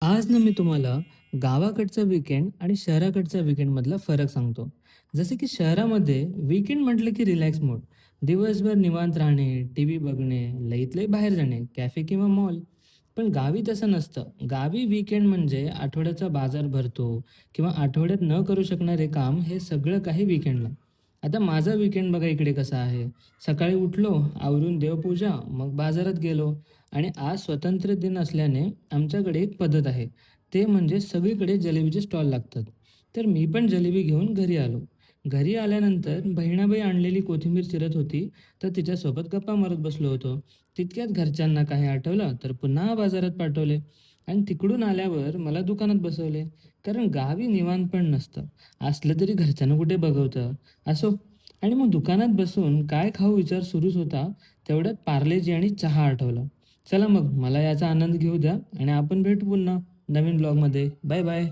आज ना मी तुम्हाला गावाकडचा वीकेंड आणि शहराकडच्या वीकेंडमधला फरक सांगतो. जसे की शहरामध्ये वीकेंड म्हटलं की रिलॅक्स मोड. दिवसभर निवांत राहणे, टीव्ही बघणे, लईत लई बाहेर जाणे, कॅफे किंवा मॉल. पण गावी तसं नसतं. गावी वीकेंड म्हणजे आठवड्याचा बाजार भरतो किंवा आठवड्यात न करू शकणारे काम हे सगळं काही वीकेंडला. आता माझा वीकेंड बघा इकडे कसा आहे. सकाळी उठलो, आवरून देवपूजा, मग बाजारात गेलो आणि आज स्वतंत्र दिन असल्याने आमच्याकडे एक पद्धत आहे. ते म्हणजे सगळीकडे जलेबीचे स्टॉल लागतात. तर मी पण जलेबी घेऊन घरी आलो. घरी आल्यानंतर बहिणाबाई आणलेली कोथिंबीर चिरत होती, तर तिच्यासोबत गप्पा मारत बसलो होतो. तितक्यात घरच्यांना काही आठवलं, तर पुन्हा बाजारात पाठवले आणि तिकडून आल्यावर मला दुकानात बसवले. कारण गावी निवांत पण नसतं. असलं तरी घरच्यांना कुठे बघवतं. असो. आणि मग दुकानात बसून काय खाऊ विचार सुरूच होता, तेवढ्यात पार्लेजी आणि चहा आठवला. चला मग मला याचा आनंद घेऊ द्या आणि आपण भेटू पुन्हा नवीन ब्लॉगमध्ये. Bye bye.